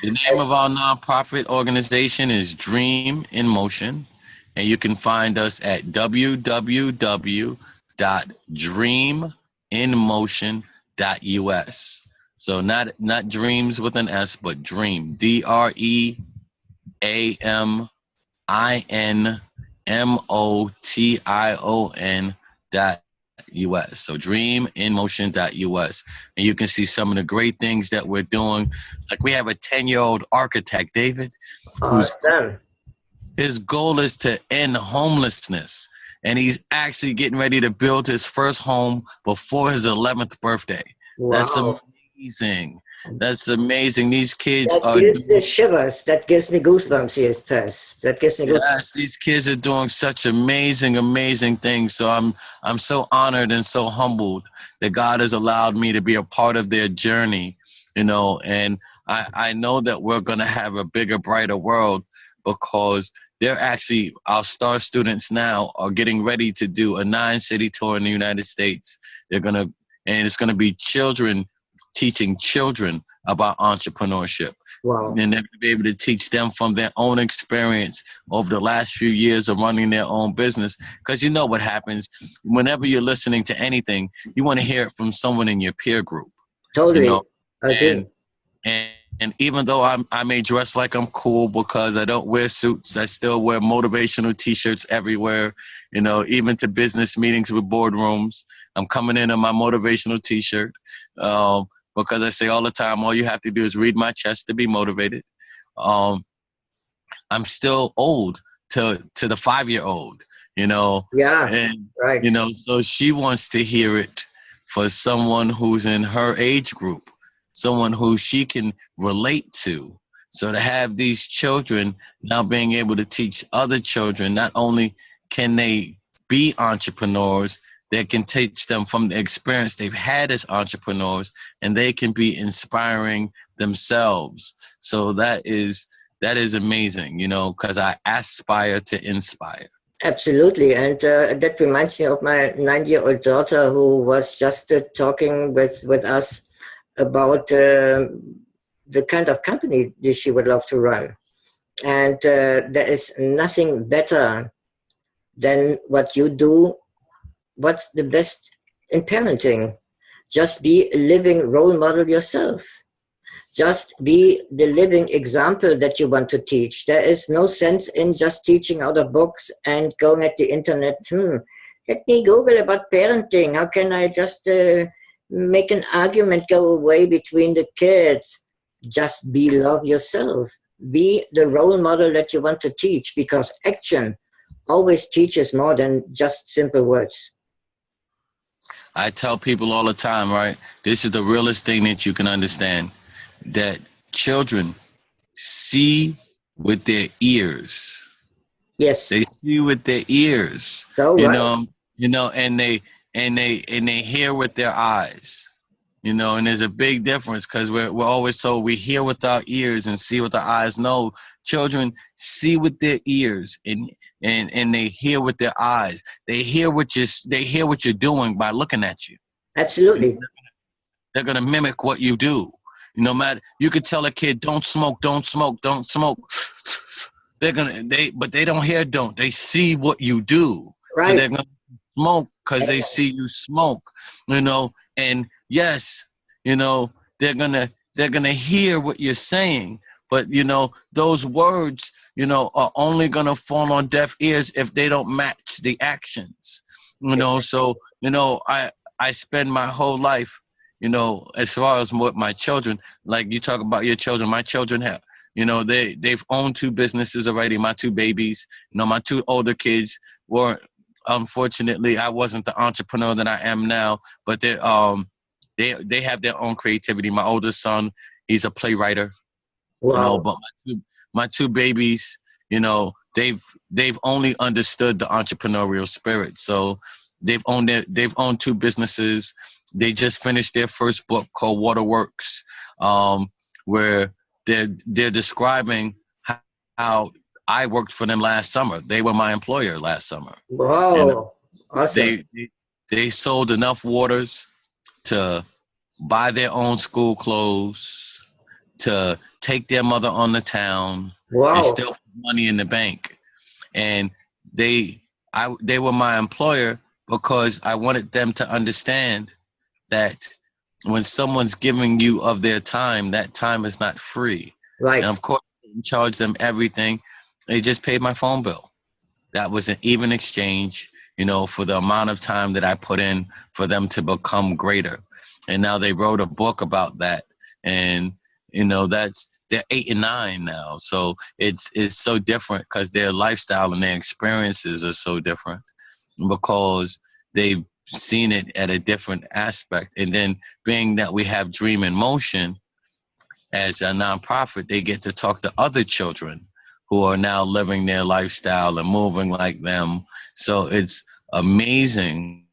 The name of our nonprofit organization is Dream in Motion, and you can find us at www.dreaminmotion.us. So not dreams with an S, but dream, DREAMINMOTION.US. So dreaminmotion.us. And you can see some of the great things that we're doing. Like we have a 10-year-old architect, David, Awesome. His goal is to end homelessness. And he's actually getting ready to build his first home before his 11th birthday. Wow. That's amazing. That's amazing. These kids that gives me shivers. That gives me goosebumps here first. That gives me goosebumps. Yes, these kids are doing such amazing things. So I'm so honored and so humbled that God has allowed me to be a part of their journey, and I know that we're going to have a bigger, brighter world, because they're actually, our star students now are getting ready to do a 9-city tour in the United States. And it's going to be children teaching children about entrepreneurship. Wow. And they're going to be able to teach them from their own experience over the last few years of running their own business. Because you know what happens whenever you're listening to anything, you want to hear it from someone in your peer group. Totally. Okay. And even though I may dress like I'm cool because I don't wear suits, I still wear motivational T-shirts everywhere, even to business meetings with boardrooms. I'm coming in my motivational T-shirt because I say all the time, all you have to do is read my chest to be motivated. I'm still old to the 5-year-old, Yeah, and, right. So she wants to hear it for someone who's in her age group, someone who she can relate to. So to have these children now being able to teach other children, not only can they be entrepreneurs, they can teach them from the experience they've had as entrepreneurs, and they can be inspiring themselves. So that is amazing, because I aspire to inspire. Absolutely. And that reminds me of my 9-year-old daughter, who was just talking with us about the kind of company that she would love to run. And there is nothing better than what you do. What's the best in parenting? Just be a living role model yourself. Just be the living example that you want to teach. There is no sense in just teaching out of books and going at the internet. Let me Google about parenting. How can I just make an argument go away between the kids? Just love yourself. Be the role model that you want to teach, because action always teaches more than just simple words. I tell people all the time, right? This is the realest thing that you can understand, that children see with their ears. Yes. They see with their ears. So, you right. know, and they hear with their eyes. And there's a big difference, because we're always told we hear with our ears and see with our eyes. No, children see with their ears and they hear with their eyes. They hear what you're doing by looking at you. Absolutely. They're gonna mimic what you do. No matter, you could tell a kid, don't smoke, don't smoke, don't smoke. But they don't hear don't. They see what you do. Right. So they're gonna smoke because they see you smoke. And yes, you know, they're gonna hear what you're saying, but you know, those words, you know, are only gonna fall on deaf ears if they don't match the actions. You know, so you know, I spend my whole life, you know, as far as what my children, like you talk about your children, my children have, you know, they've owned two businesses already. My two babies, you know, my two older kids were, unfortunately, I wasn't the entrepreneur that I am now, but they have their own creativity. My oldest son, he's a playwright, you know, Wow. but my two babies, you know, they've only understood the entrepreneurial spirit. So they've owned two businesses. They just finished their first book called Waterworks, where they're describing how I worked for them last summer. They were my employer last summer. You know, Wow. Awesome. they they sold enough waters to buy their own school clothes, to take their mother on the town, and Wow. still put money in the bank. And they were my employer because I wanted them to understand that when someone's giving you of their time, that time is not free. And Right. of course, I didn't charge them everything. They just paid my phone bill. That was an even exchange, you know, for the amount of time that I put in for them to become greater. And now they wrote a book about that. And, you know, they're 8 and 9 now. So it's so different because their lifestyle and their experiences are so different because they've seen it at a different aspect. And then being that we have Dream in Motion as a nonprofit, they get to talk to other children who are now living their lifestyle and moving like them. So it's amazing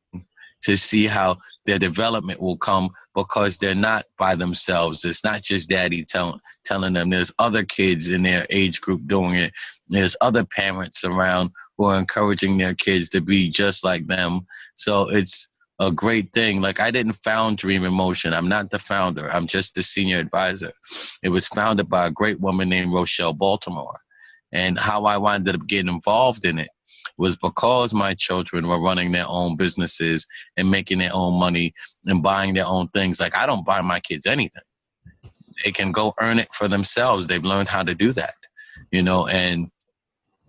to see how their development will come because they're not by themselves. It's not just daddy telling them. There's other kids in their age group doing it. There's other parents around who are encouraging their kids to be just like them. So it's a great thing. Like, I didn't found Dream in Motion. I'm not the founder. I'm just the senior advisor. It was founded by a great woman named Rochelle Baltimore. And how I wound up getting involved in it was because my children were running their own businesses and making their own money and buying their own things. Like, I don't buy my kids anything. They can go earn it for themselves. They've learned how to do that, you know, and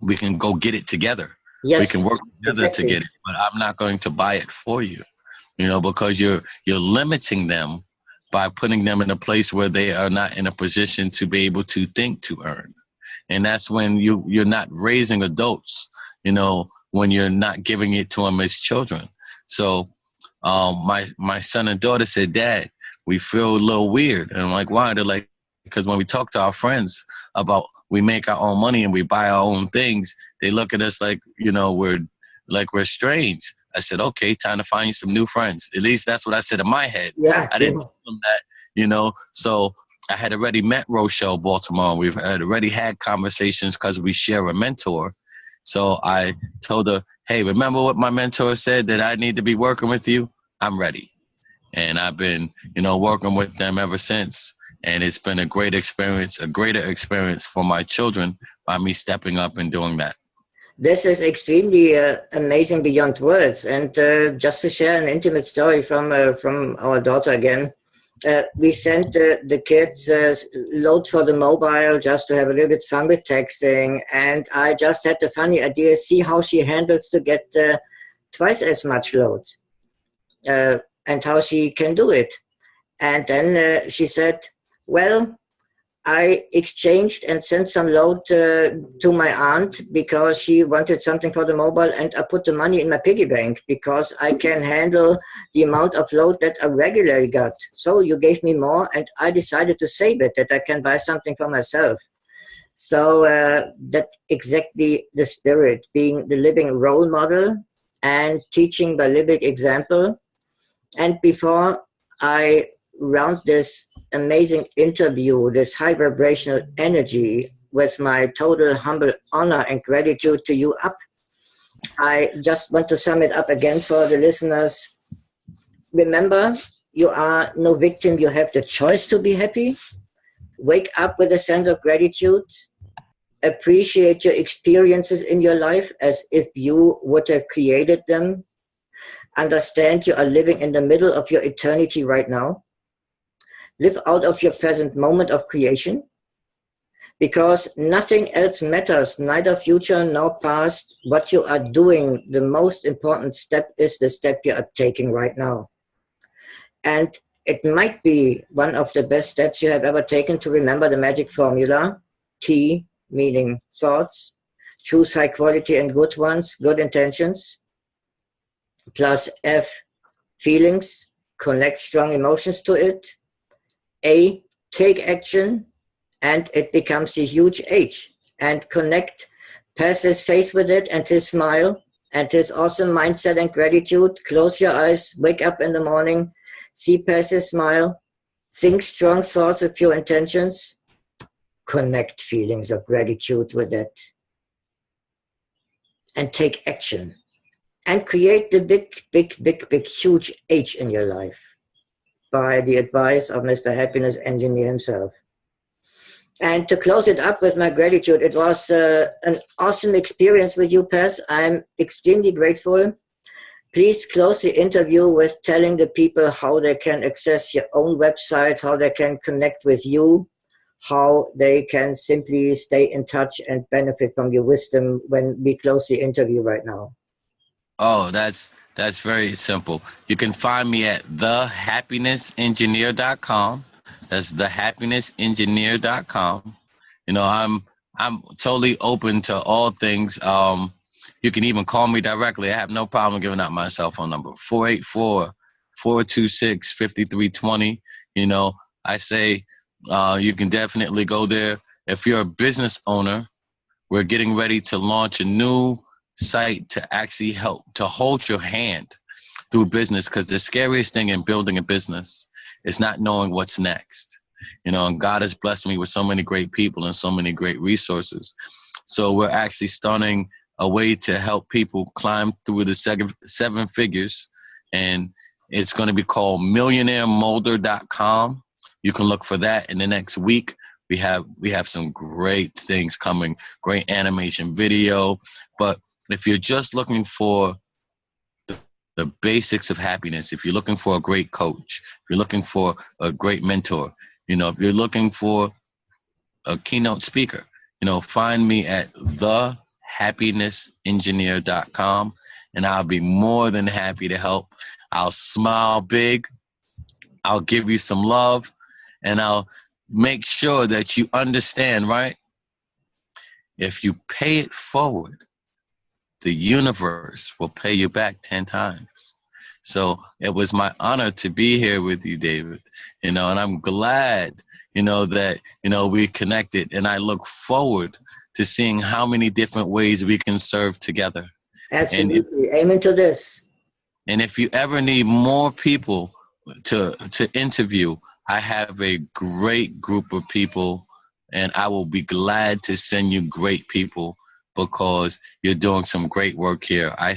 we can go get it together. We Yes, can work together to exactly. get it, but I'm not going to buy it for you, you know, because you're limiting them by putting them in a place where they are not in a position to be able to think to earn. And that's when you're not raising adults, you know, when you're not giving it to them as children. So my son and daughter said, Dad, we feel a little weird. And I'm like, why? They're like, because when we talk to our friends about we make our own money and we buy our own things, they look at us like, you know, we're strange. I said, okay, time to find you some new friends. At least that's what I said in my head. Yeah. I Yeah. didn't tell them that, you know. So I had already met Rochelle Baltimore. We've had already had conversations because we share a mentor. So I told her, hey, remember what my mentor said, that I need to be working with you? I'm ready. And I've been, you know, working with them ever since. And it's been a great experience, a greater experience for my children by me stepping up and doing that. This is extremely amazing beyond words. And just to share an intimate story from our daughter again, we sent the kids load for the mobile just to have a little bit fun with texting. And I just had the funny idea, see how she handles to get twice as much load and how she can do it. And then she said, well, I exchanged and sent some load to my aunt because she wanted something for the mobile, and I put the money in my piggy bank because I can handle the amount of load that I regularly got. So you gave me more, and I decided to save it, that I can buy something for myself. So that exactly the spirit, being the living role model and teaching by living example. And before I round this amazing interview, this high vibrational energy with my total humble honor and gratitude to you up, I just want to sum it up again for the listeners. Remember, you are no victim. You have the choice to be happy. Wake up with a sense of gratitude. Appreciate your experiences in your life as if you would have created them. Understand you are living in the middle of your eternity right now. Live out of your present moment of creation, because nothing else matters, neither future nor past. What you are doing, the most important step is the step you are taking right now. And it might be one of the best steps you have ever taken to remember the magic formula. T, meaning thoughts. Choose high quality and good ones, good intentions. Plus F, feelings. Connect strong emotions to it. A, take action. And it becomes a huge H. And connect, pass his face with it and his smile and his awesome mindset and gratitude. Close your eyes, wake up in the morning, see past his smile, think strong thoughts with pure intentions, connect feelings of gratitude with it, and take action. And create the big, huge H in your life by the advice of Mr. Happiness Engineer himself. And to close it up with my gratitude, it was an awesome experience with you, Paz. I'm extremely grateful. Please close the interview with telling the people how they can access your own website, how they can connect with you, how they can simply stay in touch and benefit from your wisdom when we close the interview right now. Oh, that's very simple. You can find me at thehappinessengineer.com. That's thehappinessengineer.com. You know, I'm totally open to all things. You can even call me directly. I have no problem giving out my cell phone number, 484-426-5320. You know, I say you can definitely go there. If you're a business owner, we're getting ready to launch a new site to actually help to hold your hand through business, because the scariest thing in building a business is not knowing what's next. You know, and God has blessed me with so many great people and so many great resources. So we're actually starting a way to help people climb through the seven figures, and it's going to be called millionairemolder.com. You can look for that in the next week. We have some great things coming, great animation video. But if you're just looking for the basics of happiness, if you're looking for a great coach, if you're looking for a great mentor, you know, if you're looking for a keynote speaker, you know, find me at thehappinessengineer.com, and I'll be more than happy to help. I'll smile big. I'll give you some love, and I'll make sure that you understand, right? If you pay it forward, the universe will pay you back 10 times. So it was my honor to be here with you, David, you know, and I'm glad, you know, that, you know, we connected, and I look forward to seeing how many different ways we can serve together. Absolutely. Amen to this. And if you ever need more people to interview, I have a great group of people, and I will be glad to send you great people, because you're doing some great work here. I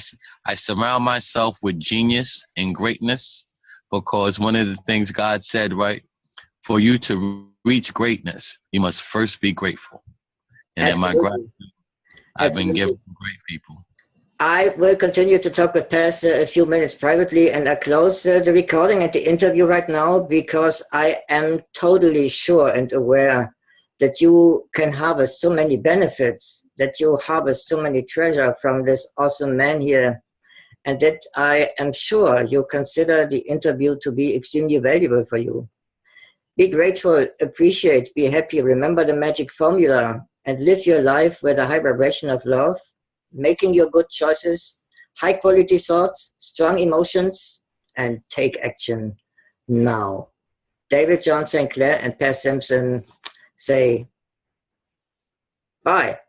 surround myself with genius and greatness, because one of the things God said, right, for you to reach greatness, you must first be grateful. And in my gratitude, I've been given great people. I will continue to talk with Paz a few minutes privately, and I close the recording and the interview right now, because I am totally sure and aware that you can harvest so many benefits, that you harvest so many treasure from this awesome man here, and that I am sure you consider the interview to be extremely valuable for you. Be grateful, appreciate, be happy, remember the magic formula, and live your life with a high vibration of love, making your good choices, high quality thoughts, strong emotions, and take action now. David, John StClair, and Paz Simpson say bye.